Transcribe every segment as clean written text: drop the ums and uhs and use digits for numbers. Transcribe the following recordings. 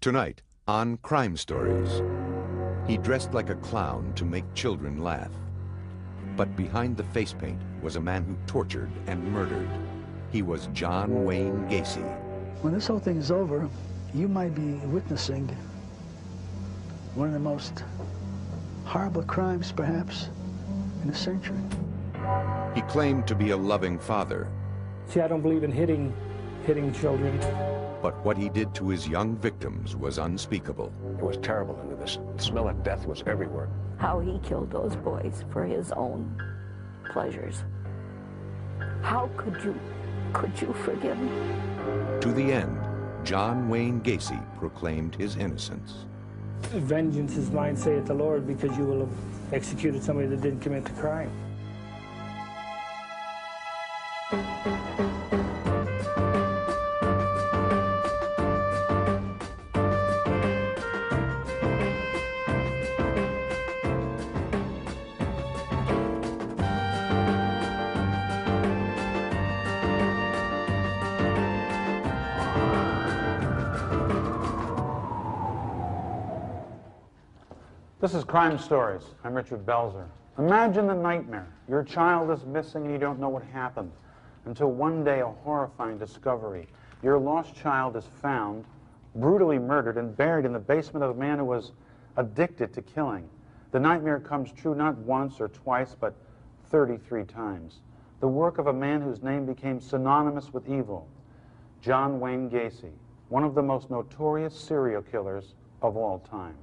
Tonight, on Crime Stories, he dressed like a clown to make children laugh. But behind the face paint was a man who tortured and murdered. He was John Wayne Gacy. When this whole thing is over, you might be witnessing one of the most horrible crimes, perhaps, in a century. He claimed to be a loving father. See, I don't believe in hitting children. But what he did to his young victims was unspeakable. It was terrible, and the smell of death was everywhere. How he killed those boys for his own pleasures. How could you forgive him? To the end, John Wayne Gacy proclaimed his innocence. Vengeance is mine, saith the Lord, because you will have executed somebody that didn't commit the crime. This is Crime Stories. I'm Richard Belzer. Imagine the nightmare. Your child is missing and you don't know what happened until one day a horrifying discovery. Your lost child is found, brutally murdered, and buried in the basement of a man who was addicted to killing. The nightmare comes true not once or twice, but 33 times. The work of a man whose name became synonymous with evil, John Wayne Gacy, one of the most notorious serial killers of all time.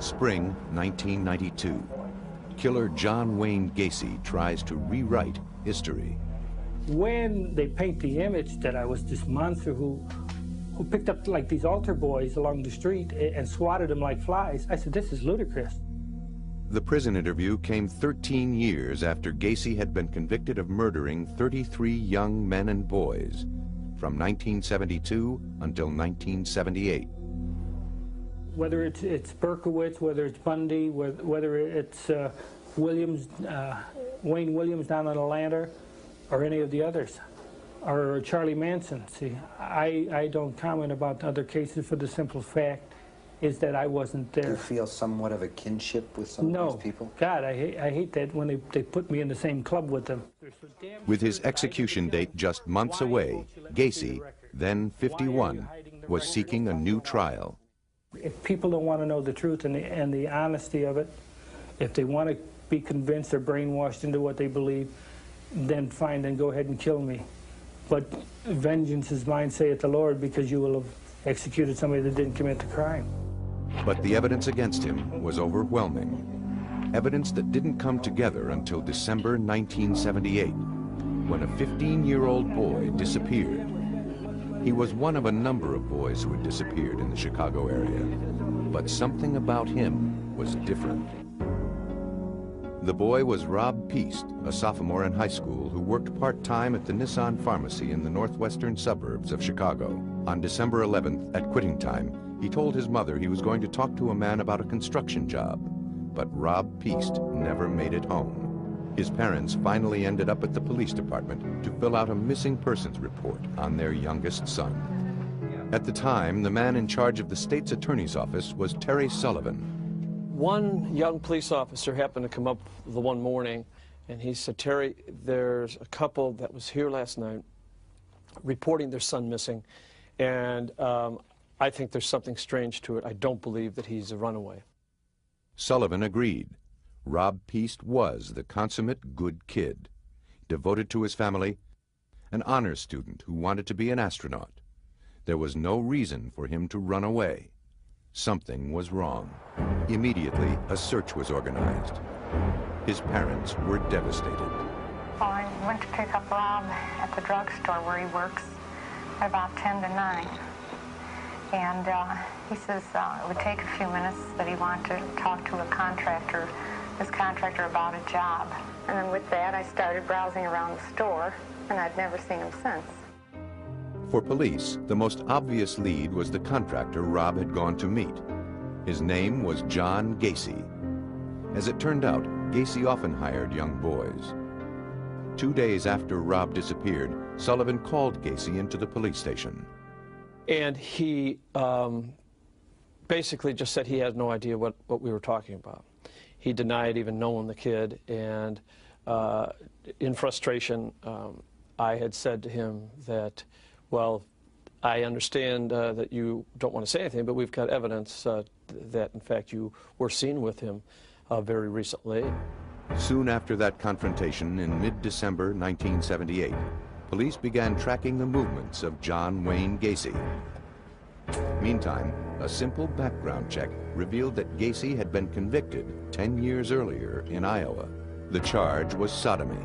Spring 1992. Killer John Wayne Gacy tries to rewrite history. When they paint the image that I was this monster who picked up like these altar boys along the street and swatted them like flies, I said, this is ludicrous. The prison interview came 13 years after Gacy had been convicted of murdering 33 young men and boys from 1972 until 1978. Whether it's Berkowitz, whether it's Bundy, whether it's Williams, Wayne Williams down in Atlanta, or any of the others, or Charlie Manson. See, I don't comment about other cases for the simple fact is that I wasn't there. Do you feel somewhat of a kinship with some of these people? No, God, I hate that when they put me in the same club with them. With his execution date just months away, Gacy, then 51, was seeking a new trial. If people don't want to know the truth and the honesty of it, if they want to be convinced or brainwashed into what they believe, then fine, then go ahead and kill me. But vengeance is mine, saith the Lord, because you will have executed somebody that didn't commit the crime. But the evidence against him was overwhelming. Evidence that didn't come together until December 1978, when a 15-year-old boy disappeared. He was one of a number of boys who had disappeared in the Chicago area, but something about him was different. The boy was Rob Peast, a sophomore in high school who worked part-time at the Nissan pharmacy in the northwestern suburbs of Chicago. On December 11th, at quitting time, he told his mother he was going to talk to a man about a construction job, but Rob Peast never made it home. His parents finally ended up at the police department to fill out a missing persons report on their youngest son. At the time, the man in charge of the state's attorney's office was Terry Sullivan. One young police officer happened to come up the one morning, and he said, Terry, there's a couple that was here last night reporting their son missing, and I think there's something strange to it. I don't believe that he's a runaway. Sullivan agreed. Rob Peast was the consummate good kid, devoted to his family, an honors student who wanted to be an astronaut. There was no reason for him to run away. Something was wrong. Immediately, a search was organized. His parents were devastated. Well, I went to pick up Rob at the drugstore where he works at about 10 to 9. And he says it would take a few minutes, that he wanted to talk to his contractor about a job. And then with that, I started browsing around the store, and I'd never seen him since. For police, the most obvious lead was the contractor Rob had gone to meet. His name was John Gacy. As it turned out, Gacy often hired young boys. 2 days after Rob disappeared, Sullivan called Gacy into the police station. And he basically just said he had no idea what we were talking about. He denied even knowing the kid, and in frustration, I had said to him that, well, I understand that you don't want to say anything, but we've got evidence that, in fact, you were seen with him very recently. Soon after that confrontation in mid-December 1978, police began tracking the movements of John Wayne Gacy. Meantime, a simple background check revealed that Gacy had been convicted 10 years earlier in Iowa. The charge was sodomy.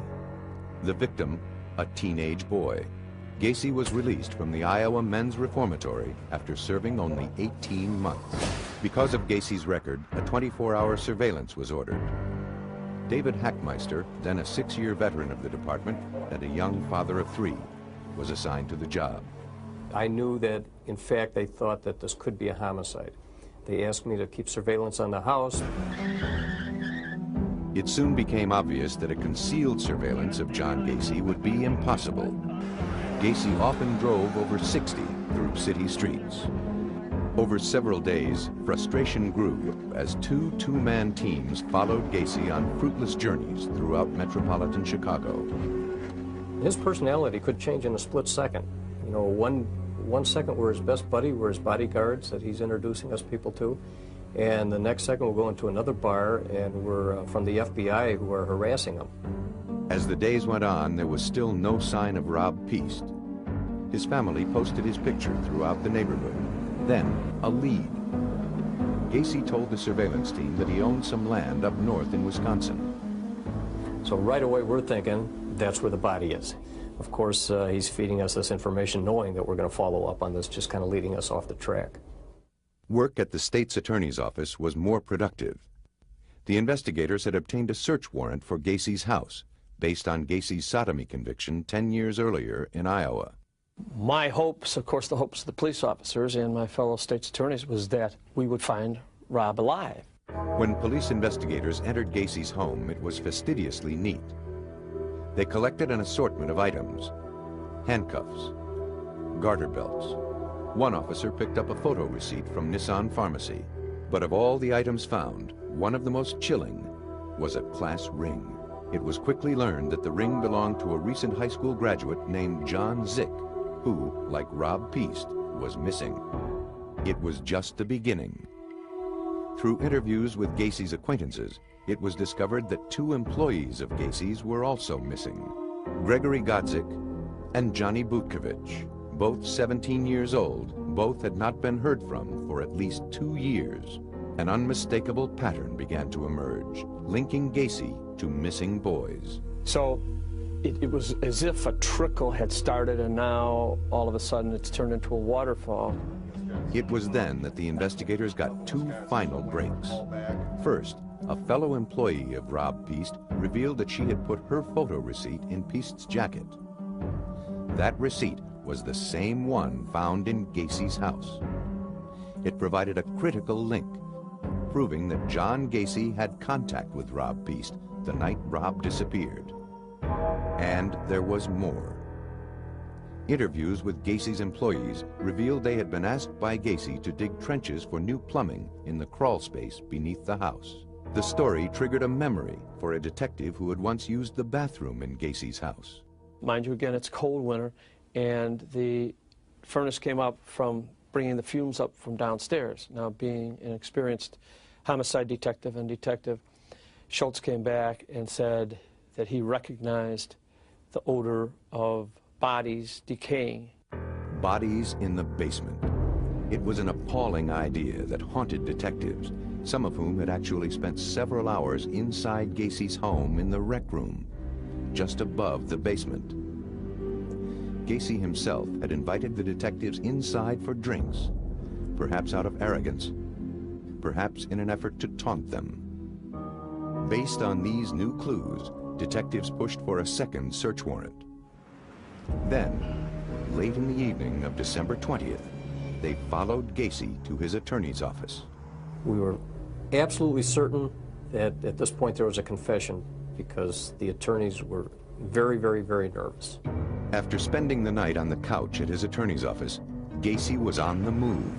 The victim, a teenage boy. Gacy was released from the Iowa Men's Reformatory after serving only 18 months. Because of Gacy's record, a 24-hour surveillance was ordered. David Hackmeister, then a 6-year veteran of the department and a young father of 3, was assigned to the job. I knew that, in fact, they thought that this could be a homicide. They asked me to keep surveillance on the house. It soon became obvious that a concealed surveillance of John Gacy would be impossible. Gacy often drove over 60 through city streets. Over several days, frustration grew as two-man teams followed Gacy on fruitless journeys throughout metropolitan Chicago. His personality could change in a split second. You know, one second we're his best buddy, we're his bodyguards that he's introducing us people to, and the next second we'll go into another bar and we're from the FBI who are harassing him. As the days went on, there was still no sign of Rob Piest. His family posted his picture throughout the neighborhood. Then, a lead. Gacy told the surveillance team that he owned some land up north in Wisconsin. So right away we're thinking that's where the body is. Of course, he's feeding us this information knowing that we're going to follow up on this, just kind of leading us off the track. Work at the state's attorney's office was more productive. The investigators had obtained a search warrant for Gacy's house, based on Gacy's sodomy conviction 10 years earlier in Iowa. My hopes, of course the hopes of the police officers and my fellow state's attorneys, was that we would find Rob alive. When police investigators entered Gacy's home, it was fastidiously neat. They collected an assortment of items: handcuffs, garter belts. One officer picked up a photo receipt from Nissan Pharmacy. But of all the items found, one of the most chilling was a class ring. It was quickly learned that the ring belonged to a recent high school graduate named John Zick, who, like Rob Piest, was missing. It was just the beginning. Through interviews with Gacy's acquaintances, it was discovered that 2 employees of Gacy's were also missing: Gregory Godzik and Johnny Butkovich. Both 17 years old, both had not been heard from for at least 2 years. An unmistakable pattern began to emerge, linking Gacy to missing boys. So it was as if a trickle had started, and now all of a sudden it's turned into a waterfall. It was then that the investigators got 2 final breaks. First, a fellow employee of Rob Piest revealed that she had put her photo receipt in Piest's jacket. That receipt was the same one found in Gacy's house. It provided a critical link, proving that John Gacy had contact with Rob Piest the night Rob disappeared. And there was more. Interviews with Gacy's employees revealed they had been asked by Gacy to dig trenches for new plumbing in the crawl space beneath the house. The story triggered a memory for a detective who had once used the bathroom in Gacy's house. Mind you, again, it's cold winter, and the furnace came up from bringing the fumes up from downstairs. Now, being an experienced homicide detective and detective, Schultz came back and said that he recognized the odor of bodies decaying. Bodies in the basement. It was an appalling idea that haunted detectives, some of whom had actually spent several hours inside Gacy's home in the rec room, just above the basement. Gacy himself had invited the detectives inside for drinks, perhaps out of arrogance, perhaps in an effort to taunt them. Based on these new clues, detectives pushed for a second search warrant. Then, late in the evening of December 20th, they followed Gacy to his attorney's office. We were absolutely certain that at this point there was a confession, because the attorneys were very, very, very nervous. After spending the night on the couch at his attorney's office, Gacy was on the move.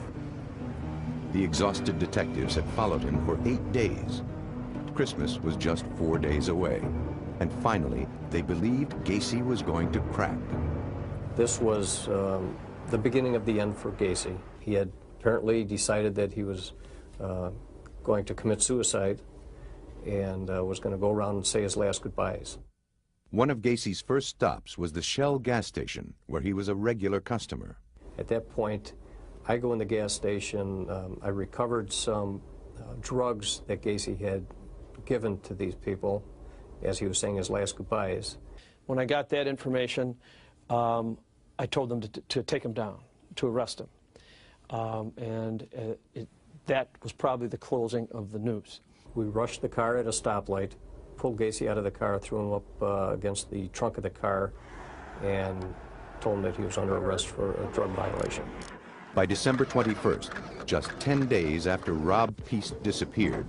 The exhausted detectives had followed him for 8 days. Christmas was just 4 days away. And finally, they believed Gacy was going to crack. This was the beginning of the end for Gacy. He had apparently decided that he was going to commit suicide and was going to go around and say his last goodbyes. One of Gacy's first stops was the Shell gas station, where he was a regular customer. At that point, I go in the gas station. I recovered some drugs that Gacy had given to these people as he was saying his last goodbyes. When I got that information, I told them to take him down, to arrest him. That was probably the closing of the news. We rushed the car at a stoplight, pulled Gacy out of the car, threw him up against the trunk of the car, and told him that he was under arrest for a drug violation. By December 21st, just 10 days after Rob Peace disappeared,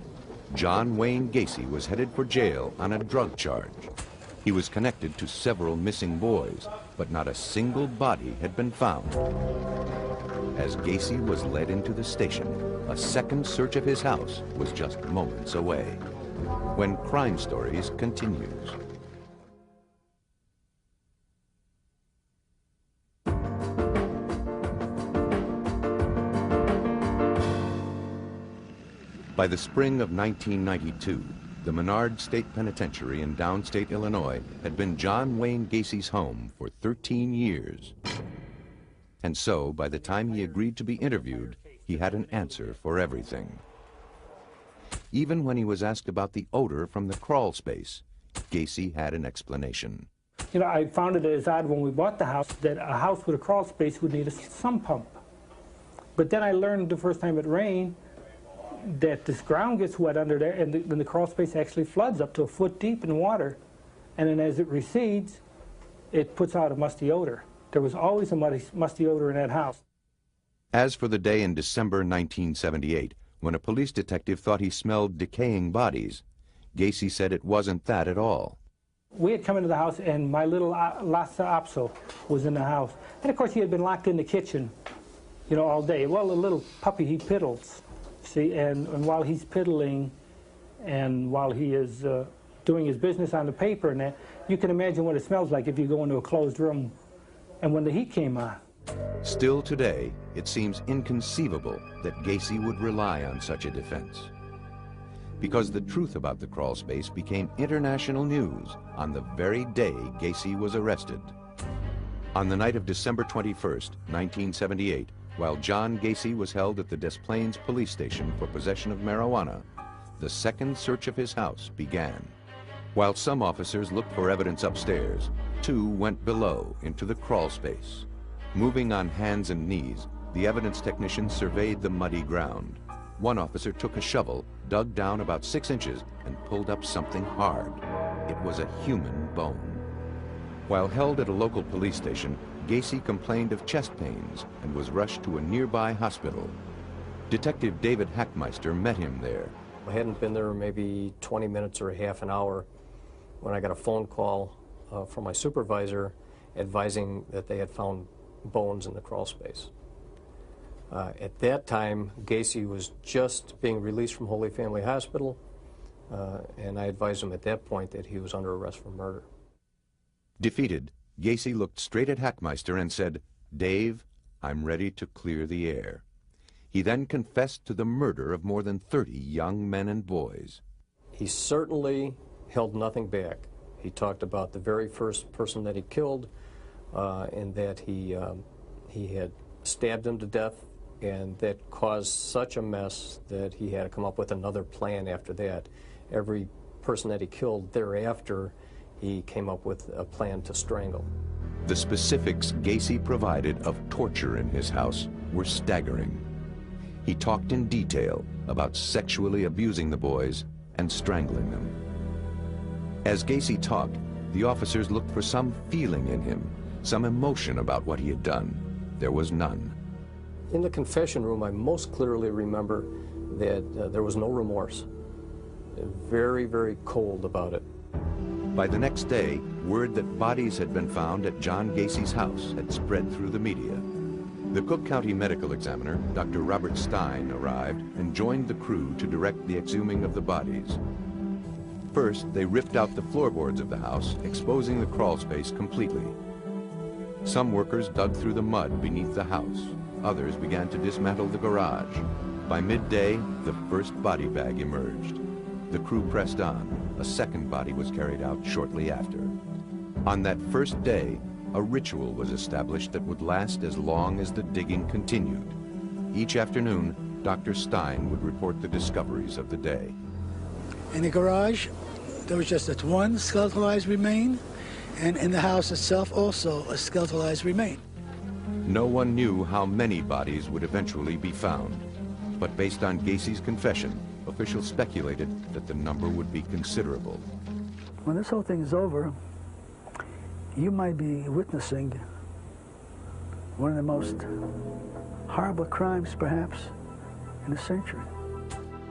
John Wayne Gacy was headed for jail on a drug charge. He was connected to several missing boys, but not a single body had been found. As Gacy was led into the station, a second search of his house was just moments away. When Crime Stories continues. By the spring of 1992, the Menard State Penitentiary in downstate Illinois had been John Wayne Gacy's home for 13 years. And so, by the time he agreed to be interviewed, he had an answer for everything. Even when he was asked about the odor from the crawl space, Gacy had an explanation. You know, I found it as odd when we bought the house that a house with a crawl space would need a sump pump. But then I learned the first time it rained that this ground gets wet under there, and then the crawl space actually floods up to a foot deep in water. And then as it recedes, it puts out a musty odor. There was always a musty odor in that house. As for the day in December 1978, when a police detective thought he smelled decaying bodies, Gacy said it wasn't that at all. We had come into the house, and my little Lhasa Apso was in the house. And of course, he had been locked in the kitchen, you know, all day. Well, the little puppy, he piddles. See, and while he's piddling and while he is doing his business on the paper and that, you can imagine what it smells like if you go into a closed room and when the heat came on. Still today, it seems inconceivable that Gacy would rely on such a defense. Because the truth about the crawl space became international news on the very day Gacy was arrested. On the night of December 21st, 1978, while John Gacy was held at the Des Plaines police station for possession of marijuana, the second search of his house began. While some officers looked for evidence upstairs, two went below into the crawl space. Moving on hands and knees, the evidence technicians surveyed the muddy ground. One officer took a shovel, dug down about 6 inches, and pulled up something hard. It was a human bone. While held at a local police station, Gacy complained of chest pains and was rushed to a nearby hospital. Detective David Hackmeister met him there. I hadn't been there maybe 20 minutes or a half an hour when I got a phone call from my supervisor advising that they had found bones in the crawl space. At that time, Gacy was just being released from Holy Family Hospital, and I advised him at that point that he was under arrest for murder. Defeated, Gacy looked straight at Hackmeister and said, "Dave, I'm ready to clear the air." He then confessed to the murder of more than 30 young men and boys. He certainly held nothing back. He talked about the very first person that he killed, and that he had stabbed him to death, and that caused such a mess that he had to come up with another plan after that. Every person that he killed thereafter, he came up with a plan to strangle. The specifics Gacy provided of torture in his house were staggering. He talked in detail about sexually abusing the boys and strangling them. As Gacy talked, the officers looked for some feeling in him, some emotion about what he had done. There was none. In the confession room, I most clearly remember that there was no remorse. Very, very cold about it. By the next day, word that bodies had been found at John Gacy's house had spread through the media. The Cook County medical examiner, Dr. Robert Stein, arrived and joined the crew to direct the exhuming of the bodies. First, they ripped out the floorboards of the house, exposing the crawl space completely. Some workers dug through the mud beneath the house. Others began to dismantle the garage. By midday, the first body bag emerged. The crew pressed on. A second body was carried out shortly after. On that first day, a ritual was established that would last as long as the digging continued. Each afternoon, Dr. Stein would report the discoveries of the day. In the garage, there was just that one skeletalized remain, and in the house itself also a skeletalized remain. No one knew how many bodies would eventually be found, but based on Gacy's confession, officials speculated that the number would be considerable. When this whole thing is over, you might be witnessing one of the most horrible crimes, perhaps, in a century.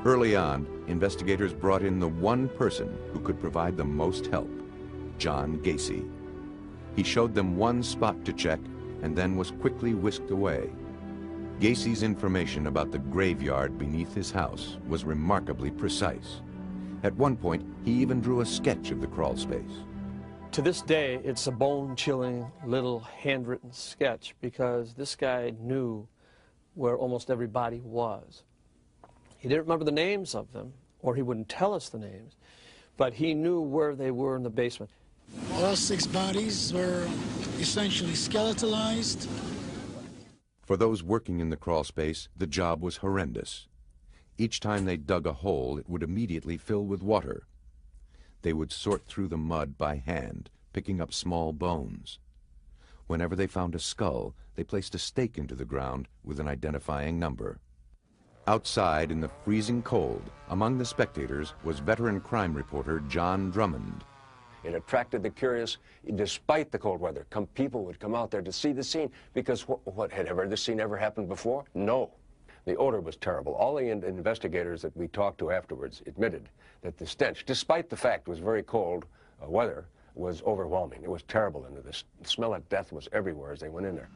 Early on, investigators brought in the one person who could provide the most help, John Gacy. He showed them one spot to check and then was quickly whisked away. Gacy's information about the graveyard beneath his house was remarkably precise. At one point, he even drew a sketch of the crawl space. To this day, it's a bone-chilling little handwritten sketch because this guy knew where almost every body was. He didn't remember the names of them, or he wouldn't tell us the names, but he knew where they were in the basement. All 6 bodies were essentially skeletalized. For those working in the crawl space, the job was horrendous. Each time they dug a hole, it would immediately fill with water. They would sort through the mud by hand, picking up small bones. Whenever they found a skull, they placed a stake into the ground with an identifying number. Outside in the freezing cold, among the spectators was veteran crime reporter John Drummond. It attracted the curious, despite the cold weather. People would come out there to see the scene because what had this scene ever happened before? No. The odor was terrible. All the investigators that we talked to afterwards admitted that the stench, despite the fact it was very cold weather, was overwhelming. It was terrible. And the smell of death was everywhere as they went in there.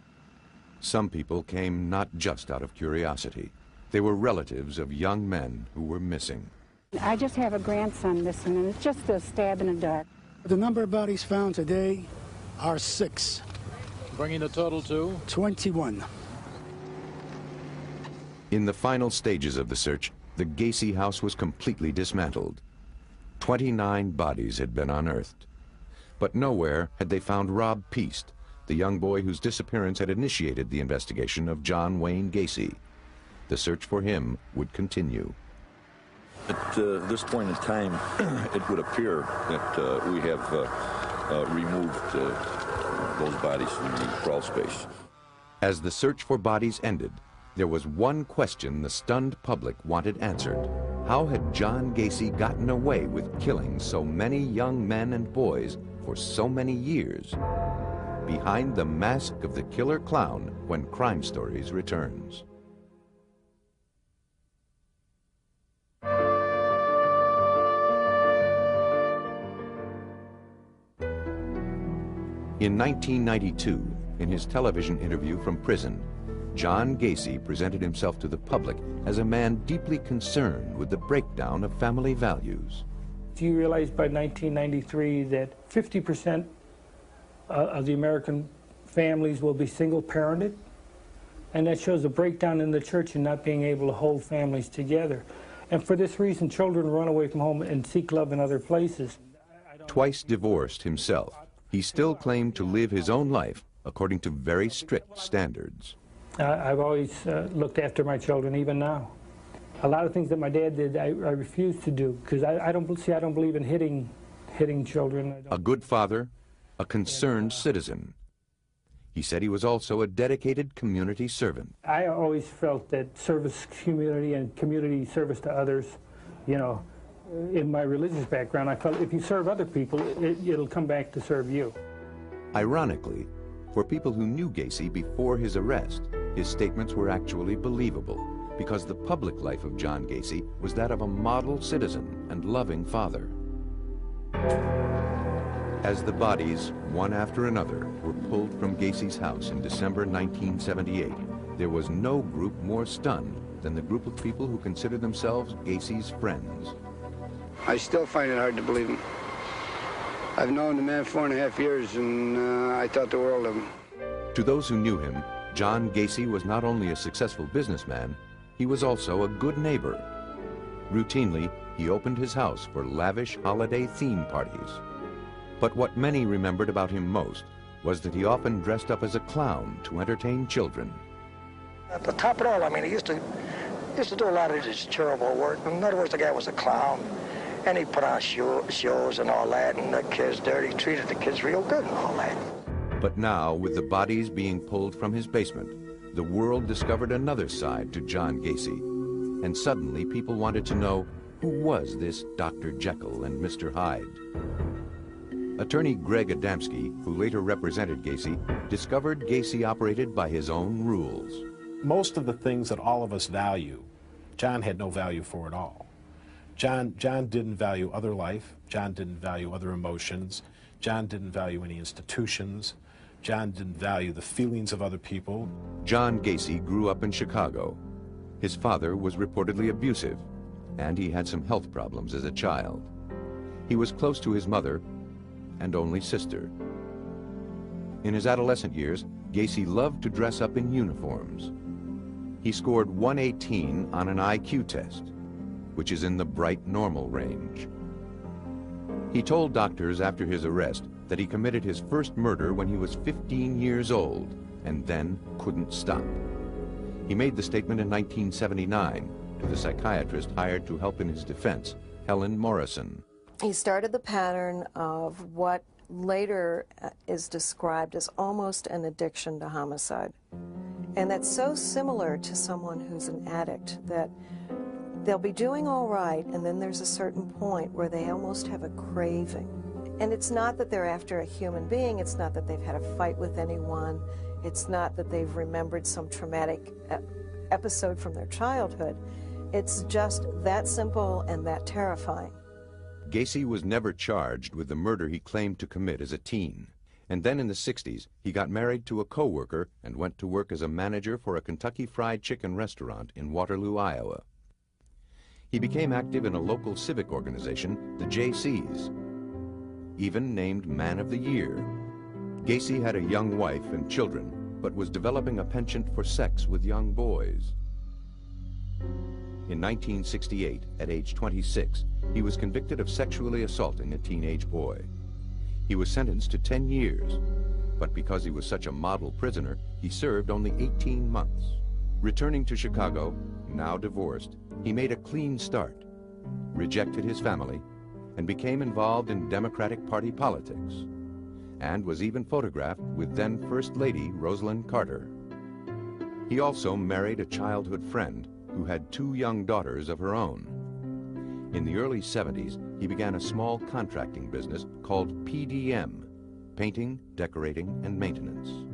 Some people came not just out of curiosity. They were relatives of young men who were missing. I just have a grandson missing, and it's just a stab in the dark. The number of bodies found today are 6. Bringing the total to? 21. In the final stages of the search, the Gacy house was completely dismantled. 29 bodies had been unearthed. But nowhere had they found Rob Peast, the young boy whose disappearance had initiated the investigation of John Wayne Gacy. The search for him would continue. At this point in time, it would appear that we have removed those bodies from the crawl space. As the search for bodies ended, there was one question the stunned public wanted answered. How had John Gacy gotten away with killing so many young men and boys for so many years? Behind the mask of the killer clown, when Crime Stories returns. In 1992, in his television interview from prison, John Gacy presented himself to the public as a man deeply concerned with the breakdown of family values. Do you realize by 1993 that 50% of the American families will be single-parented? And that shows a breakdown in the church and not being able to hold families together. And for this reason, children run away from home and seek love in other places. Twice divorced himself, he still claimed to live his own life according to very strict standards. I've always looked after my children, even now. A lot of things that my dad did, I refuse to do, because I don't believe in hitting children. A good father, a concerned citizen. He said he was also a dedicated community servant. I always felt that service community and community service to others, you know, in my religious background, I felt if you serve other people, it'll come back to serve you. Ironically, for people who knew Gacy before his arrest, his statements were actually believable because the public life of John Gacy was that of a model citizen and loving father. As the bodies, one after another, were pulled from Gacy's house in December 1978, there was no group more stunned than the group of people who consider themselves Gacy's friends. I still find it hard to believe him. I've known the man 4.5 years, and I thought the world of him. To those who knew him, John Gacy was not only a successful businessman, he was also a good neighbor. Routinely, he opened his house for lavish holiday theme parties. But what many remembered about him most was that he often dressed up as a clown to entertain children. At the top of it all, I mean, he used to do a lot of this charitable work. In other words, the guy was a clown, and he put on shows and all that, and the kids there, he treated the kids real good and all that. But now, with the bodies being pulled from his basement, the world discovered another side to John Gacy. And suddenly, people wanted to know, who was this Dr. Jekyll and Mr. Hyde? Attorney Greg Adamski, who later represented Gacy, discovered Gacy operated by his own rules. Most of the things that all of us value, John had no value for at all. John didn't value other life. John didn't value other emotions. John didn't value any institutions. John didn't value the feelings of other people. John Gacy grew up in Chicago. His father was reportedly abusive, and he had some health problems as a child. He was close to his mother and only sister. In his adolescent years, Gacy loved to dress up in uniforms. He scored 118 on an IQ test, which is in the bright normal range. He told doctors after his arrest that he committed his first murder when he was 15 years old and then couldn't stop. He made the statement in 1979 to the psychiatrist hired to help in his defense, Helen Morrison. He started the pattern of what later is described as almost an addiction to homicide. And that's so similar to someone who's an addict that they'll be doing all right, and then there's a certain point where they almost have a craving. And it's not that they're after a human being, it's not that they've had a fight with anyone, it's not that they've remembered some traumatic episode from their childhood. It's just that simple and that terrifying. Gacy was never charged with the murder he claimed to commit as a teen. And then in the 60s, he got married to a co-worker and went to work as a manager for a Kentucky Fried Chicken restaurant in Waterloo, Iowa. He became active in a local civic organization, the Jaycees, even named Man of the Year. Gacy had a young wife and children, but was developing a penchant for sex with young boys. In 1968, at age 26, he was convicted of sexually assaulting a teenage boy. He was sentenced to 10 years, but because he was such a model prisoner, he served only 18 months. Returning to Chicago, now divorced, he made a clean start, rejected his family, and became involved in Democratic Party politics, and was even photographed with then First Lady Rosalind Carter. He also married a childhood friend who had 2 young daughters of her own. In the early 70s, he began a small contracting business called PDM, Painting, Decorating, and Maintenance.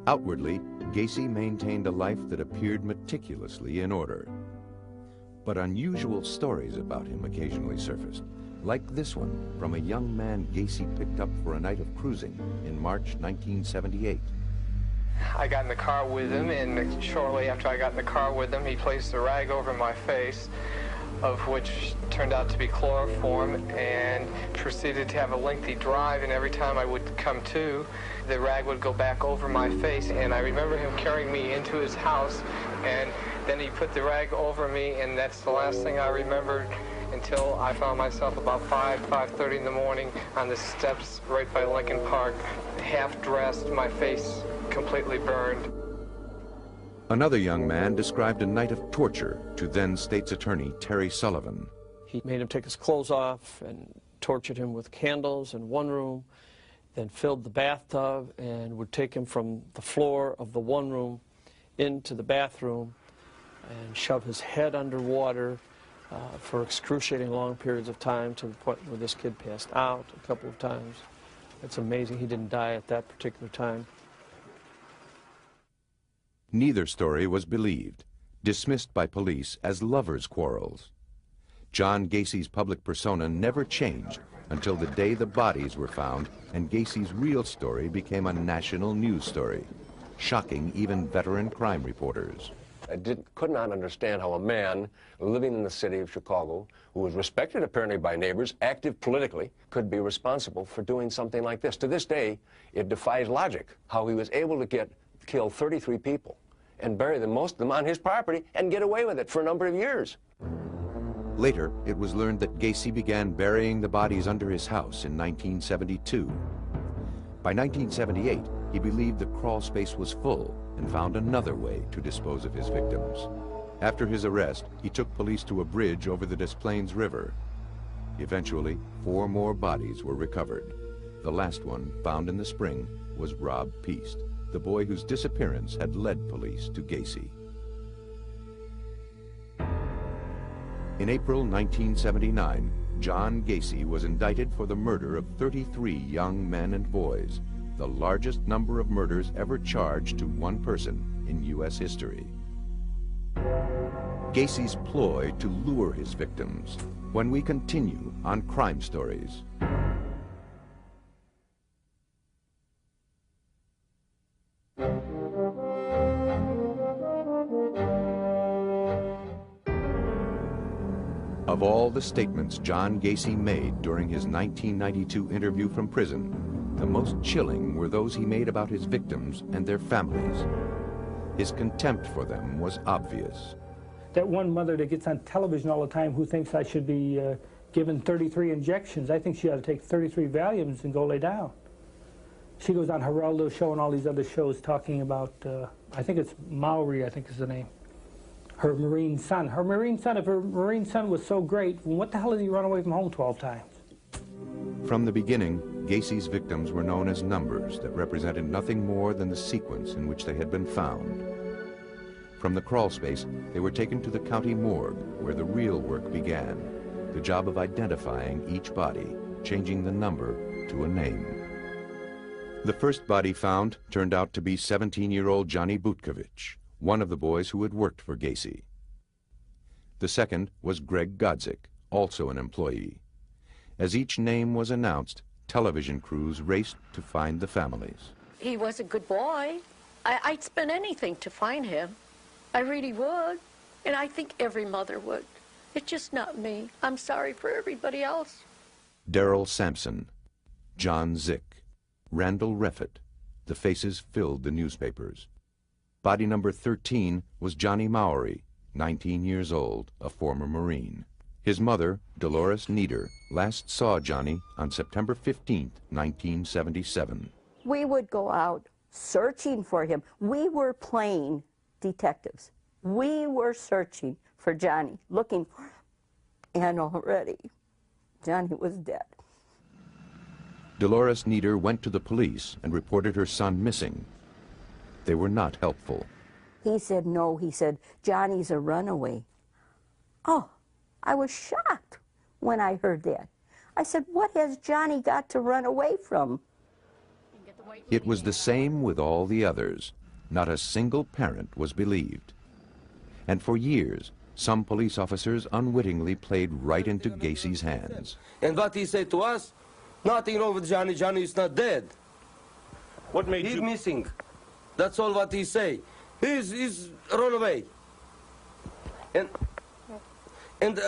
Outwardly, Gacy maintained a life that appeared meticulously in order. But unusual stories about him occasionally surfaced, like this one from a young man Gacy picked up for a night of cruising in March 1978. I got in the car with him, and shortly after I got in the car with him, he placed a rag over my face, of which turned out to be chloroform, and proceeded to have a lengthy drive, and every time I would come to, the rag would go back over my face, and I remember him carrying me into his house, and then he put the rag over me, and that's the last thing I remembered until I found myself about 5:30 in the morning on the steps right by Lincoln Park, half dressed, my face completely burned. Another young man described a night of torture to then State's Attorney Terry Sullivan. He made him take his clothes off and tortured him with candles in one room, then filled the bathtub and would take him from the floor of the one room into the bathroom and shove his head underwater for excruciating long periods of time, to the point where this kid passed out a couple of times. It's amazing he didn't die at that particular time. Neither story was believed, dismissed by police as lovers' quarrels. John Gacy's public persona never changed, until the day the bodies were found and Gacy's real story became a national news story, shocking even veteran crime reporters. I could not understand how a man living in the city of Chicago, who was respected apparently by neighbors, active politically, could be responsible for doing something like this. To this day, it defies logic how he was able to kill 33 people and bury most of them on his property and get away with it for a number of years. Later, it was learned that Gacy began burying the bodies under his house in 1972. By 1978, he believed the crawl space was full and found another way to dispose of his victims. After his arrest, he took police to a bridge over the Des Plaines River. Eventually, 4 more bodies were recovered. The last one, found in the spring, was Rob Peast, the boy whose disappearance had led police to Gacy. In April 1979, John Gacy was indicted for the murder of 33 young men and boys, the largest number of murders ever charged to one person in U.S. history. Gacy's ploy to lure his victims, when we continue on Crime Stories. Of all the statements John Gacy made during his 1992 interview from prison, the most chilling were those he made about his victims and their families. His contempt for them was obvious. That one mother that gets on television all the time who thinks I should be given 33 injections, I think she ought to take 33 Valiums and go lay down. She goes on Geraldo show and all these other shows talking about, I think it's Maori, I think is the name. Her Marine son. Her Marine son, if her Marine son was so great, what the hell did he run away from home 12 times? From the beginning, Gacy's victims were known as numbers that represented nothing more than the sequence in which they had been found. From the crawl space, they were taken to the county morgue, where the real work began, the job of identifying each body, changing the number to a name. The first body found turned out to be 17-year-old Johnny Butkovich, one of the boys who had worked for Gacy. The second was Greg Godzik, also an employee. As each name was announced, television crews raced to find the families. He was a good boy. I'd spend anything to find him. I really would. And I think every mother would. It's just not me. I'm sorry for everybody else. Darrell Sampson, John Zick, Randall Reffett. The faces filled the newspapers. Body number 13 was Johnny Maori, 19 years old, a former Marine. His mother, Dolores Nieder, last saw Johnny on September 15, 1977. We would go out searching for him. We were playing detectives. We were searching for Johnny, looking for him. And already, Johnny was dead. Dolores Nieder went to the police and reported her son missing. They were not helpful. He said, no, he said, Johnny's a runaway. Oh, I was shocked when I heard that. I said, what has Johnny got to run away from? It was the same with all the others. Not a single parent was believed. And for years, some police officers unwittingly played right into Gacy's hands. And what he said to us, nothing wrong with Johnny, Johnny is not dead. What made He's you... missing. That's all what he say. He's run away. And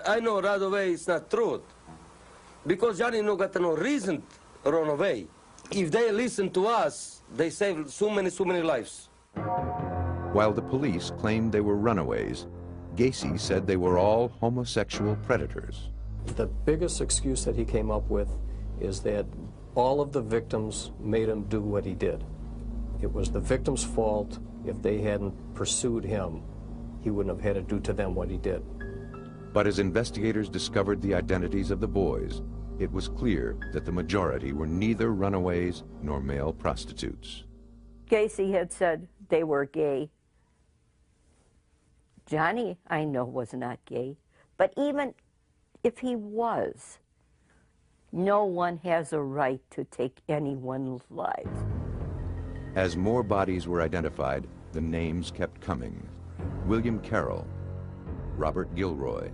I know right away it's not true. Because Johnny no got no reason to run away. If they listen to us, they save so many lives. While the police claimed they were runaways, Gacy said they were all homosexual predators. The biggest excuse that he came up with is that all of the victims made him do what he did. It was the victim's fault. If they hadn't pursued him, he wouldn't have had to do to them what he did. But as investigators discovered the identities of the boys, it was clear that the majority were neither runaways nor male prostitutes. Gacy had said they were gay. Johnny, I know, was not gay. But even if he was, no one has a right to take anyone's lives. As more bodies were identified, the names kept coming. William Carroll, Robert Gilroy,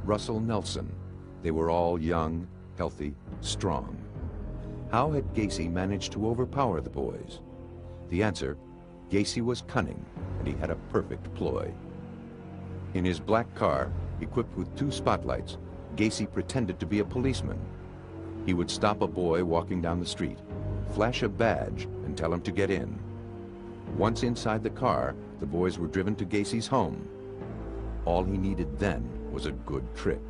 Russell Nelson. They were all young, healthy, strong. How had Gacy managed to overpower the boys? The answer, Gacy was cunning, and he had a perfect ploy. In his black car, equipped with 2 spotlights, Gacy pretended to be a policeman. He would stop a boy walking down the street, flash a badge, and tell him to get in. Once inside the car, the boys were driven to Gacy's home. All he needed then was a good trick.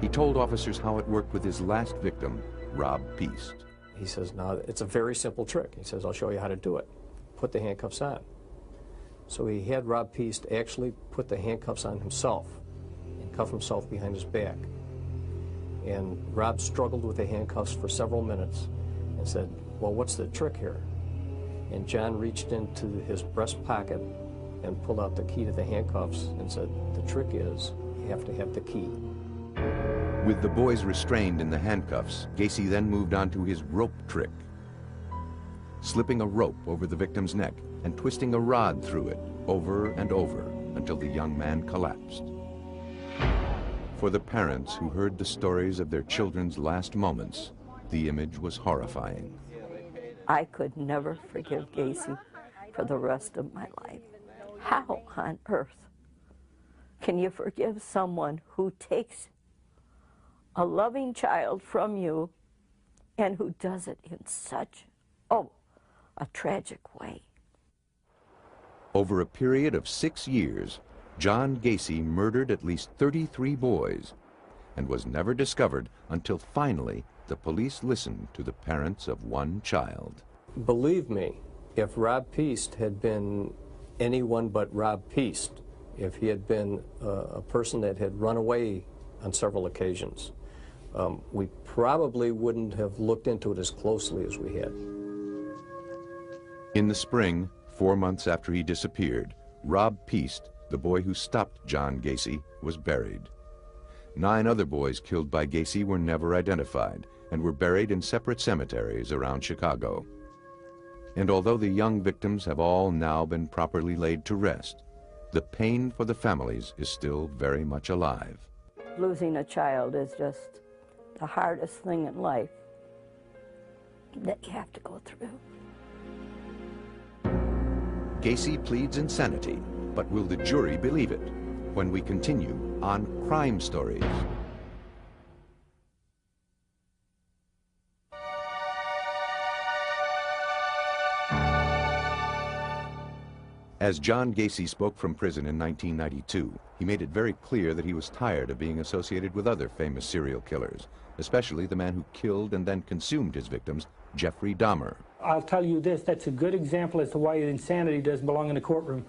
He told officers how it worked with his last victim, Rob Peast. He says, now, it's a very simple trick. He says, I'll show you how to do it. Put the handcuffs on. So he had Rob Peast actually put the handcuffs on himself and cuff himself behind his back. And Rob struggled with the handcuffs for several minutes and said, well, what's the trick here? And John reached into his breast pocket and pulled out the key to the handcuffs and said, the trick is you have to have the key. With the boys restrained in the handcuffs, Gacy then moved on to his rope trick. Slipping a rope over the victim's neck and twisting a rod through it over and over until the young man collapsed. For the parents who heard the stories of their children's last moments, the image was horrifying. I could never forgive Gacy for the rest of my life. How on earth can you forgive someone who takes a loving child from you and who does it in such, a tragic way? Over a period of 6 years, John Gacy murdered at least 33 boys and was never discovered until finally the police listened to the parents of one child. Believe me, if Rob Peast had been anyone but Rob Peast, if he had been a person that had run away on several occasions, we probably wouldn't have looked into it as closely as we had. In the spring, 4 months after he disappeared, Rob Peast, the boy who stopped John Gacy, was buried. 9 other boys killed by Gacy were never identified and were buried in separate cemeteries around Chicago. And although the young victims have all now been properly laid to rest, the pain for the families is still very much alive. Losing a child is just the hardest thing in life that you have to go through. Gacy pleads insanity, but will the jury believe it? When we continue on Crime Stories. As John Gacy spoke from prison in 1992, he made it very clear that he was tired of being associated with other famous serial killers, especially the man who killed and then consumed his victims, Jeffrey Dahmer. I'll tell you this, that's a good example as to why insanity doesn't belong in the courtroom.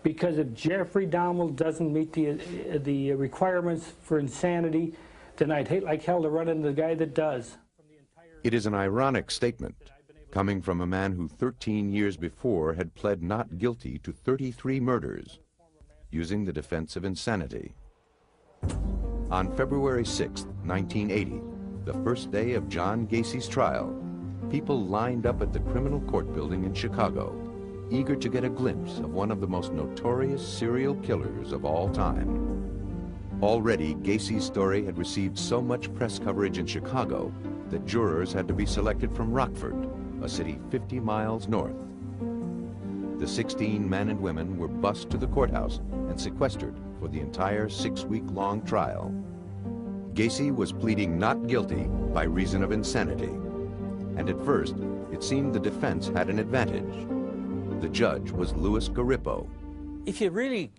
Because if Jeffrey Dahmer doesn't meet the requirements for insanity, then I'd hate like hell to run into the guy that does. It is an ironic statement, coming from a man who 13 years before had pled not guilty to 33 murders, using the defense of insanity. On February 6, 1980, the first day of John Gacy's trial, people lined up at the criminal court building in Chicago, eager to get a glimpse of one of the most notorious serial killers of all time. Already, Gacy's story had received so much press coverage in Chicago that jurors had to be selected from Rockford, a city 50 miles north. The 16 men and women were bused to the courthouse and sequestered for the entire 6-week-long trial. Gacy was pleading not guilty by reason of insanity. And at first, it seemed the defense had an advantage. The judge was Louis Garippo. If you really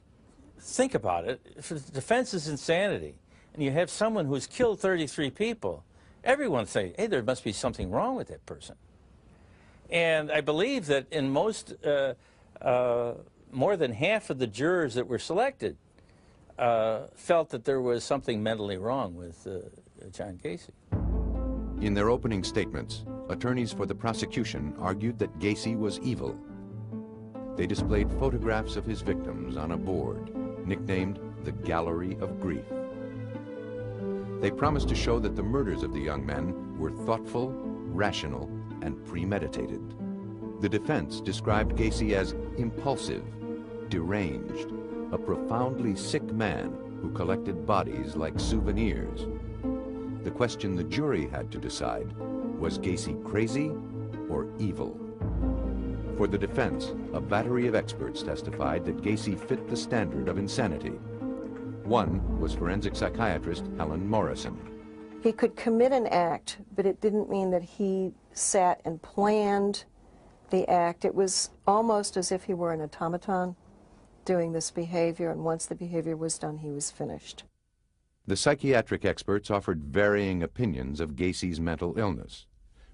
think about it, if the defense is insanity, and you have someone who's killed 33 people, everyone say, hey, there must be something wrong with that person. And I believe that in most, more than half of the jurors that were selected felt that there was something mentally wrong with John Gacy. In their opening statements, attorneys for the prosecution argued that Gacy was evil. They displayed photographs of his victims on a board, nicknamed the Gallery of Grief. They promised to show that the murders of the young men were thoughtful, rational, and premeditated. The defense described Gacy as impulsive, deranged, a profoundly sick man who collected bodies like souvenirs. The question the jury had to decide: was Gacy crazy or evil? For the defense, a battery of experts testified that Gacy fit the standard of insanity. One was forensic psychiatrist Helen Morrison. He could commit an act, but it didn't mean that he sat and planned the act. It was almost as if he were an automaton doing this behavior, and once the behavior was done, he was finished. The psychiatric experts offered varying opinions of Gacy's mental illness: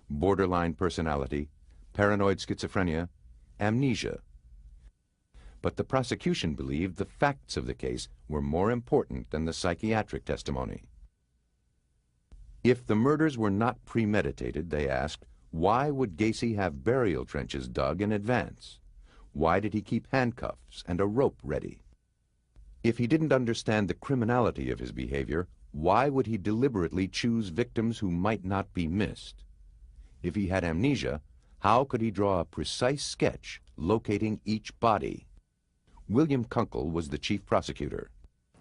borderline personality, paranoid schizophrenia, amnesia. But the prosecution believed the facts of the case were more important than the psychiatric testimony. If the murders were not premeditated, they asked, why would Gacy have burial trenches dug in advance? Why did he keep handcuffs and a rope ready? If he didn't understand the criminality of his behavior, why would he deliberately choose victims who might not be missed? If he had amnesia, how could he draw a precise sketch locating each body? William Kunkel was the chief prosecutor.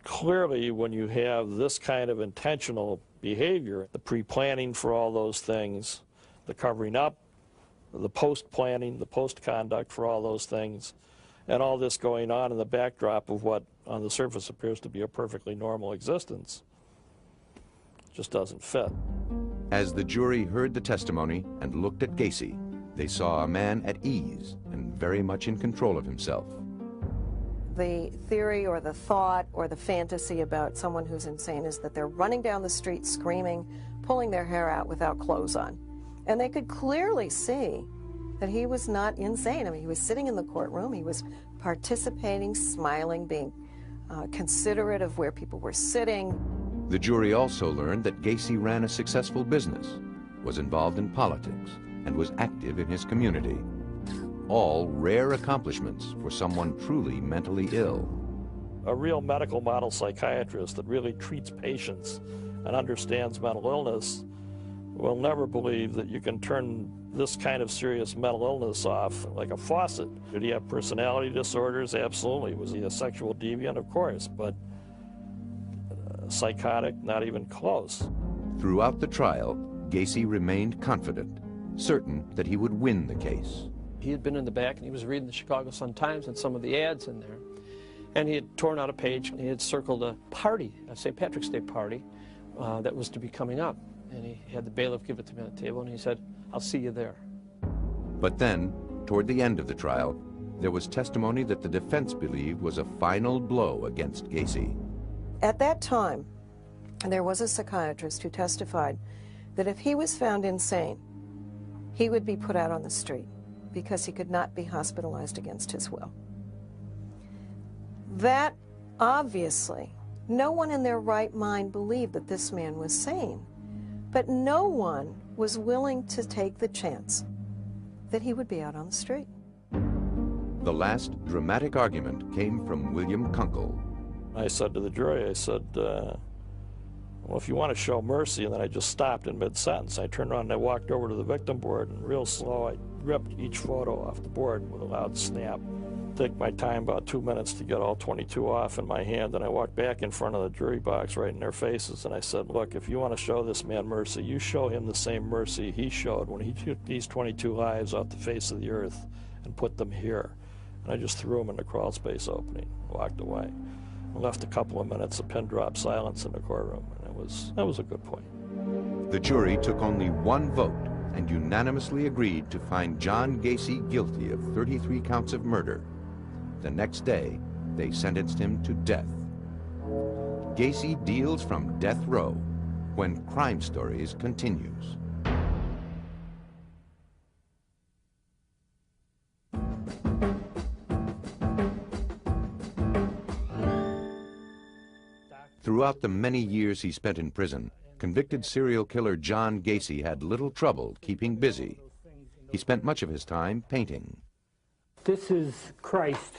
Clearly, when you have this kind of intentional behavior, the pre-planning for all those things, the covering up, the post-planning, the post-conduct for all those things, and all this going on in the backdrop of what on the surface appears to be a perfectly normal existence, just doesn't fit. As the jury heard the testimony and looked at Gacy, they saw a man at ease and very much in control of himself. The theory or the thought or the fantasy about someone who's insane is that they're running down the street screaming, pulling their hair out without clothes on. And they could clearly see that he was not insane. I mean, he was sitting in the courtroom, he was participating, smiling, being considerate of where people were sitting. The jury also learned that Gacy ran a successful business, was involved in politics, and was active in his community. All rare accomplishments for someone truly mentally ill. A real medical model psychiatrist that really treats patients and understands mental illness will never believe that you can turn this kind of serious mental illness off like a faucet. Did he have personality disorders? Absolutely. Was he a sexual deviant? Of course, but psychotic, not even close. Throughout the trial, Gacy remained confident, certain that he would win the case. He had been in the back and he was reading the Chicago Sun-Times and some of the ads in there. And he had torn out a page and he had circled a party, a St. Patrick's Day party, that was to be coming up. And he had the bailiff give it to me on the table and he said, "I'll see you there." But then, toward the end of the trial, there was testimony that the defense believed was a final blow against Gacy. At that time, there was a psychiatrist who testified that if he was found insane, he would be put out on the street because he could not be hospitalized against his will. That, obviously, no one in their right mind believed that this man was sane, but no one was willing to take the chance that he would be out on the street. The last dramatic argument came from William Kunkel. I said to the jury, I said, well, if you want to show mercy, and then I just stopped in mid-sentence. I turned around and I walked over to the victim board, and real slow, I ripped each photo off the board with a loud snap. Take my time, about 2 minutes, to get all 22 off in my hand, and I walked back in front of the jury box right in their faces, and I said, look, if you want to show this man mercy, you show him the same mercy he showed when he took these 22 lives off the face of the earth and put them here. And I just threw them in the crawl space opening and walked away. I left a couple of minutes of pin drop silence in the courtroom, and that was a good point. The jury took only one vote and unanimously agreed to find John Gacy guilty of 33 counts of murder. The next day, they sentenced him to death. Gacy deals from death row when Crime Stories continues. Throughout the many years he spent in prison, convicted serial killer John Gacy had little trouble keeping busy. He spent much of his time painting. This is Christ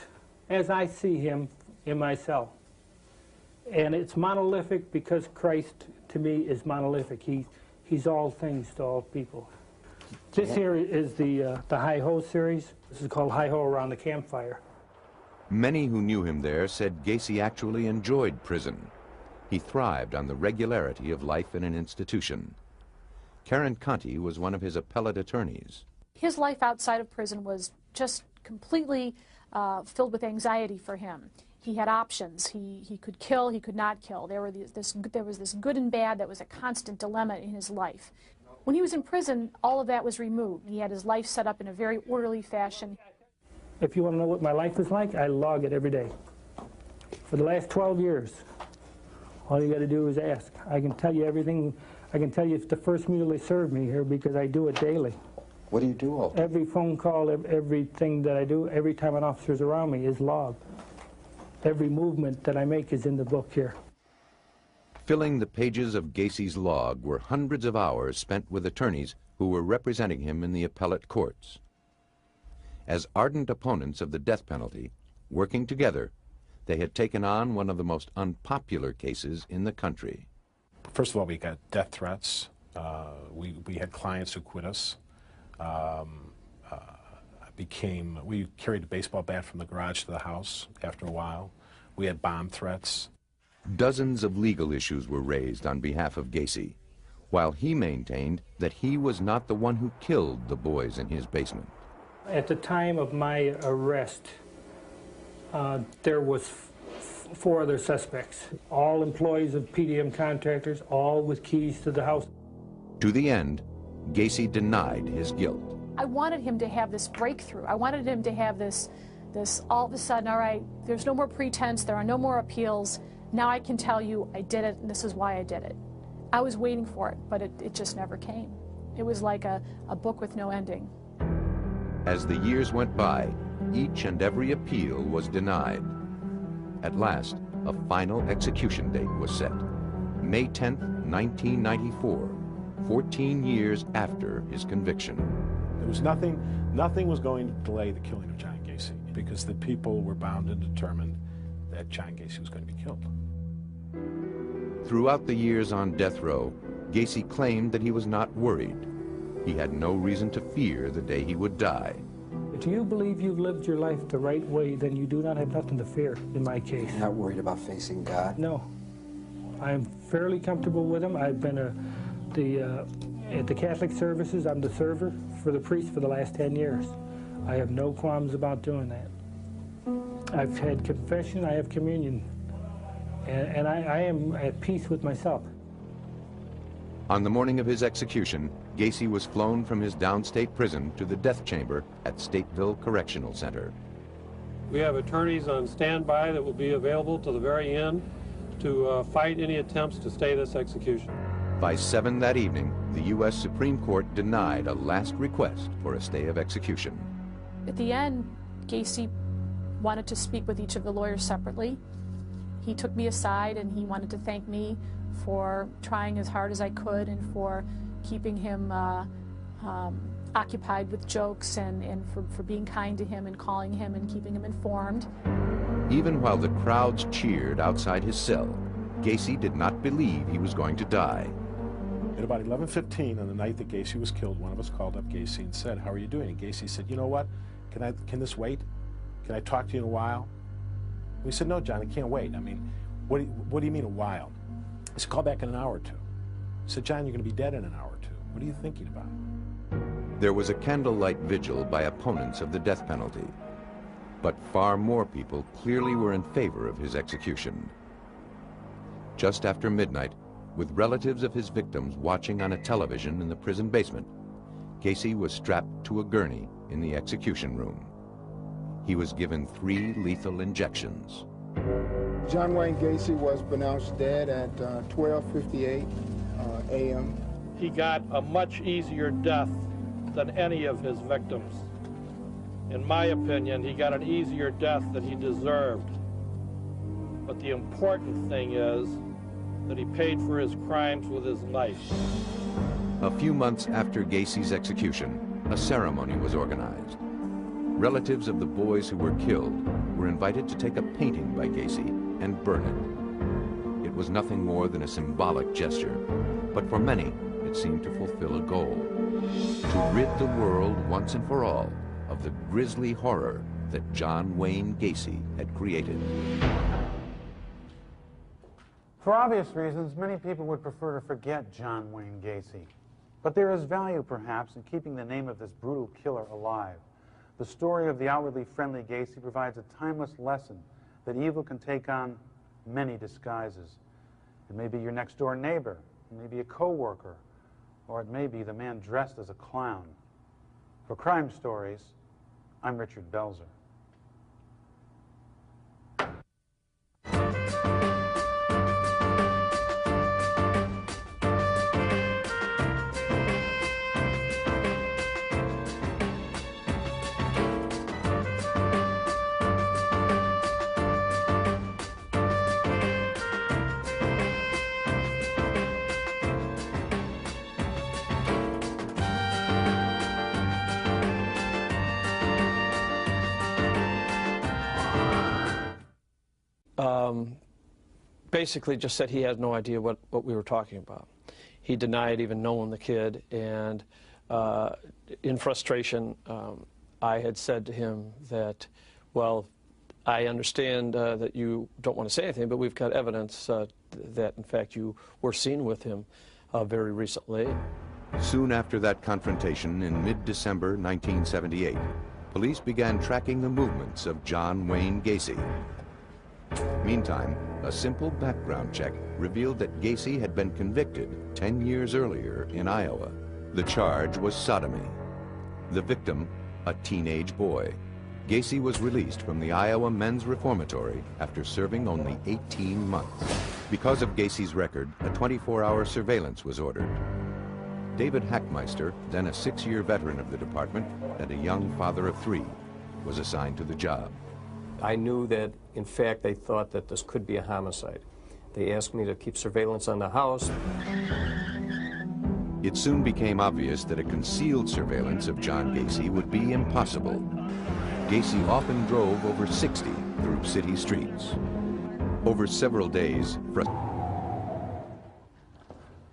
as I see him in my cell. And it's monolithic because Christ, to me, is monolithic. He's all things to all people. This here is the Hi-Ho series. This is called Hi-Ho Around the Campfire. Many who knew him there said Gacy actually enjoyed prison. He thrived on the regularity of life in an institution. Karen Conti was one of his appellate attorneys. His life outside of prison was just completely filled with anxiety for him. He had options. He could kill, he could not kill. There was this good and bad that was a constant dilemma in his life. When he was in prison, all of that was removed. He had his life set up in a very orderly fashion. If you want to know what my life is like, I log it every day. For the last 12 years, all you got to do is ask. I can tell you everything. I can tell you it's the first meal they served me here because I do it daily. What do you do all day? Every phone call, everything that I do, every time an officer's around me is logged. Every movement that I make is in the book here. Filling the pages of Gacy's log were hundreds of hours spent with attorneys who were representing him in the appellate courts. As ardent opponents of the death penalty, working together, they had taken on one of the most unpopular cases in the country. First of all, we got death threats. We had clients who quit us. We carried a baseball bat from the garage to the house after a while. We had bomb threats. Dozens of legal issues were raised on behalf of Gacy, while he maintained that he was not the one who killed the boys in his basement. At the time of my arrest, there was 4 other suspects, all employees of PDM contractors, all with keys to the house. To the end, Gacy denied his guilt. I wanted him to have this breakthrough. I wanted him to have this all of a sudden, all right, there's no more pretense, there are no more appeals. Now I can tell you I did it and this is why I did it. I was waiting for it, but it just never came. It was like a book with no ending. As the years went by, each and every appeal was denied. At last, a final execution date was set, May 10th, 1994, 14 years after his conviction. There was nothing was going to delay the killing of John Gacy because the people were bound and determined that John Gacy was going to be killed. Throughout the years on death row, Gacy claimed that he was not worried. He had no reason to fear the day he would die. If you believe you've lived your life the right way, then you do not have nothing to fear, in my case. You're not worried about facing God? No. I'm fairly comfortable with him. I've been at the Catholic services, I'm the server for the priest for the last 10 years. I have no qualms about doing that. I've had confession, I have communion, and I am at peace with myself. On the morning of his execution, Gacy was flown from his downstate prison to the death chamber at Stateville Correctional Center. We have attorneys on standby that will be available to the very end to fight any attempts to stay this execution. By 7 that evening, the U.S. Supreme Court denied a last request for a stay of execution. At the end, Gacy wanted to speak with each of the lawyers separately. He took me aside and he wanted to thank me for trying as hard as I could and for keeping him occupied with jokes and for being kind to him and calling him and keeping him informed. Even while the crowds cheered outside his cell, Gacy did not believe he was going to die. At about 11:15 on the night that Gacy was killed, one of us called up Gacy and said, "How are you doing?" And Gacy said, "You know what? Can this wait? Can I talk to you in a while?" We said, "No, John, I can't wait. I mean, what do you mean a while?" He said, "Call back in an hour or two." I said, "John, you're going to be dead in an hour or two. What are you thinking about?" There was a candlelight vigil by opponents of the death penalty, but far more people clearly were in favor of his execution. Just after midnight, with relatives of his victims watching on a television in the prison basement, Gacy was strapped to a gurney in the execution room. He was given 3 lethal injections. John Wayne Gacy was pronounced dead at 12:58 a.m. He got a much easier death than any of his victims. In my opinion, he got an easier death than he deserved. But the important thing is that he paid for his crimes with his life. A few months after Gacy's execution, a ceremony was organized. Relatives of the boys who were killed were invited to take a painting by Gacy and burn it. It was nothing more than a symbolic gesture, but for many, it seemed to fulfill a goal: to rid the world once and for all of the grisly horror that John Wayne Gacy had created. For obvious reasons, many people would prefer to forget John Wayne Gacy. But there is value, perhaps, in keeping the name of this brutal killer alive. The story of the outwardly friendly Gacy provides a timeless lesson that evil can take on many disguises. It may be your next-door neighbor, it may be a co-worker, or it may be the man dressed as a clown. For Crime Stories, I'm Richard Belzer. Basically just said he had no idea what we were talking about. He denied even knowing the kid, and in frustration, I had said to him that, well, I understand that you don't want to say anything, but we've got evidence that, in fact, you were seen with him very recently. Soon after that confrontation in mid-December 1978, police began tracking the movements of John Wayne Gacy. Meantime, a simple background check revealed that Gacy had been convicted 10 years earlier in Iowa. The charge was sodomy. The victim, a teenage boy. Gacy was released from the Iowa Men's Reformatory after serving only 18 months. Because of Gacy's record, a 24-hour surveillance was ordered. David Hackmeister, then a 6-year veteran of the department and a young father of 3, was assigned to the job. I knew that, in fact, they thought that this could be a homicide. They asked me to keep surveillance on the house. It soon became obvious that a concealed surveillance of John Gacy would be impossible. Gacy often drove over 60 through city streets. Over several days,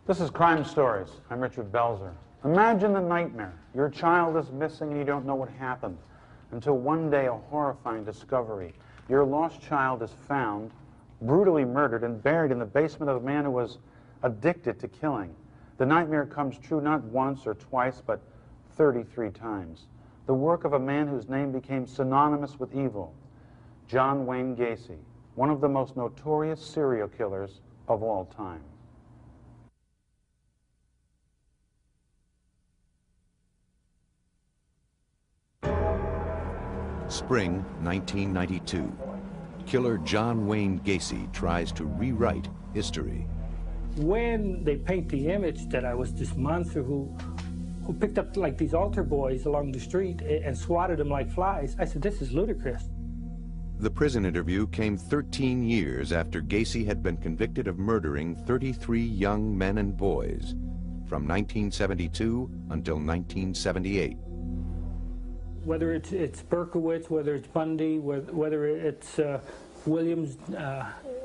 This is Crime Stories. I'm Richard Belzer. Imagine the nightmare. Your child is missing and you don't know what happened. Until one day, a horrifying discovery. Your lost child is found, brutally murdered, and buried in the basement of a man who was addicted to killing. The nightmare comes true not once or twice, but 33 times. The work of a man whose name became synonymous with evil, John Wayne Gacy, one of the most notorious serial killers of all time. Spring 1992. Killer John Wayne Gacy tries to rewrite history. When they paint the image that I was this monster who picked up like these altar boys along the street and swatted them like flies, I said, this is ludicrous. The prison interview came 13 years after Gacy had been convicted of murdering 33 young men and boys from 1972 until 1978. Whether it's Berkowitz, whether it's Bundy, whether it's Williams,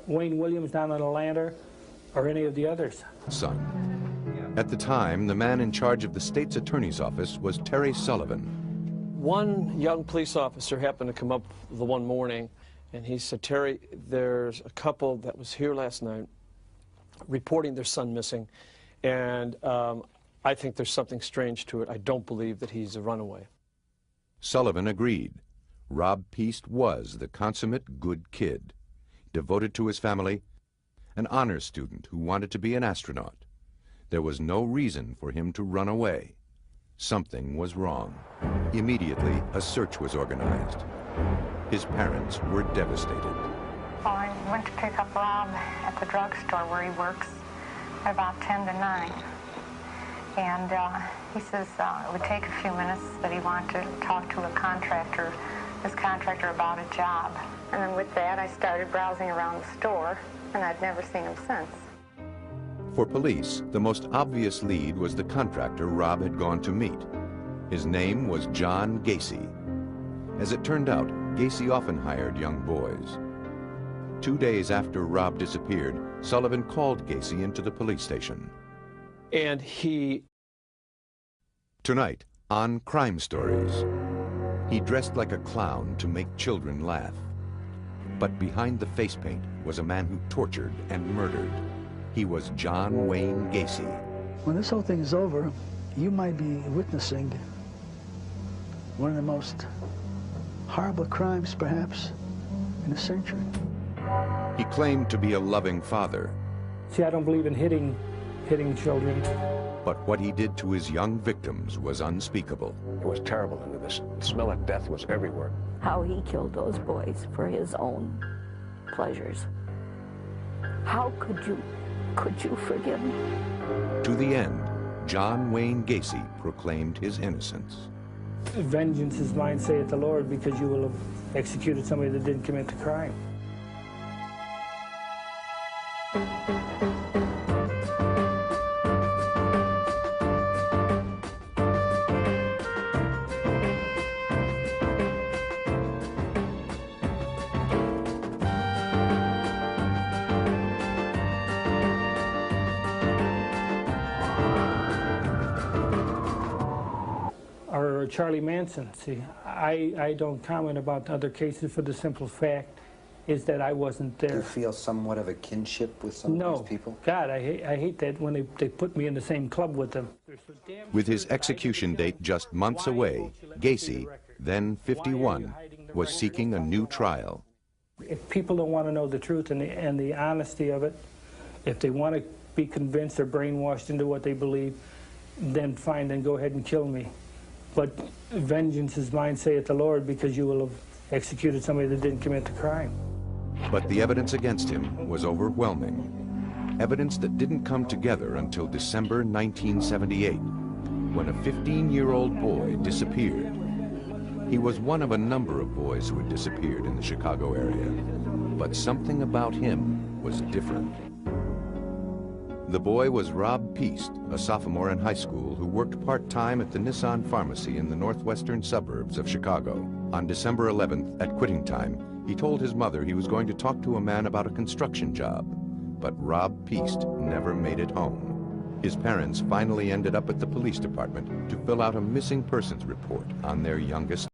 Wayne Williams down in Atlanta, or any of the others. Son. At the time, the man in charge of the state's attorney's office was Terry Sullivan. One young police officer happened to come up the one morning, and he said, Terry, there's a couple that was here last night reporting their son missing, and I think there's something strange to it. I don't believe that he's a runaway. Sullivan agreed. Rob Peast was the consummate good kid, devoted to his family, an honors student who wanted to be an astronaut. There was no reason for him to run away. Something was wrong. Immediately, a search was organized. His parents were devastated. I went to pick up Rob at the drugstore where he works at about 10 to 9. And he says it would take a few minutes, that he wanted to talk to this contractor about a job. And then with that, I started browsing around the store, and I'd never seen him since. For police, the most obvious lead was the contractor Rob had gone to meet. His name was John Gacy. As it turned out, Gacy often hired young boys. 2 days after Rob disappeared, Sullivan called Gacy into the police station. And he... Tonight, on Crime Stories, he dressed like a clown to make children laugh. But behind the face paint was a man who tortured and murdered. He was John Wayne Gacy. When this whole thing is over, you might be witnessing one of the most horrible crimes, perhaps, in a century. He claimed to be a loving father. See, I don't believe in hitting children. But what he did to his young victims was unspeakable. It was terrible, and the smell of death was everywhere. How he killed those boys for his own pleasures. How could you forgive him? To the end, John Wayne Gacy proclaimed his innocence. Vengeance is mine, saith the Lord, because you will have executed somebody that didn't commit the crime. Or Charlie Manson. See, I don't comment about other cases for the simple fact is that I wasn't there. Do you feel somewhat of a kinship with some of these people? God, I hate that when they put me in the same club with them. With his execution date just months away, Gacy, then 51, was seeking a new trial. If people don't want to know the truth and the honesty of it, if they want to be convinced or brainwashed into what they believe, then fine, then go ahead and kill me. But vengeance is mine, saith the Lord, because you will have executed somebody that didn't commit the crime. But the evidence against him was overwhelming. Evidence that didn't come together until December 1978, when a 15-year-old boy disappeared. He was one of a number of boys who had disappeared in the Chicago area. But something about him was different. The boy was Rob Peast, a sophomore in high school who worked part-time at the Nissan pharmacy in the northwestern suburbs of Chicago. On December 11th, at quitting time, he told his mother he was going to talk to a man about a construction job. But Rob Peast never made it home. His parents finally ended up at the police department to fill out a missing persons report on their youngest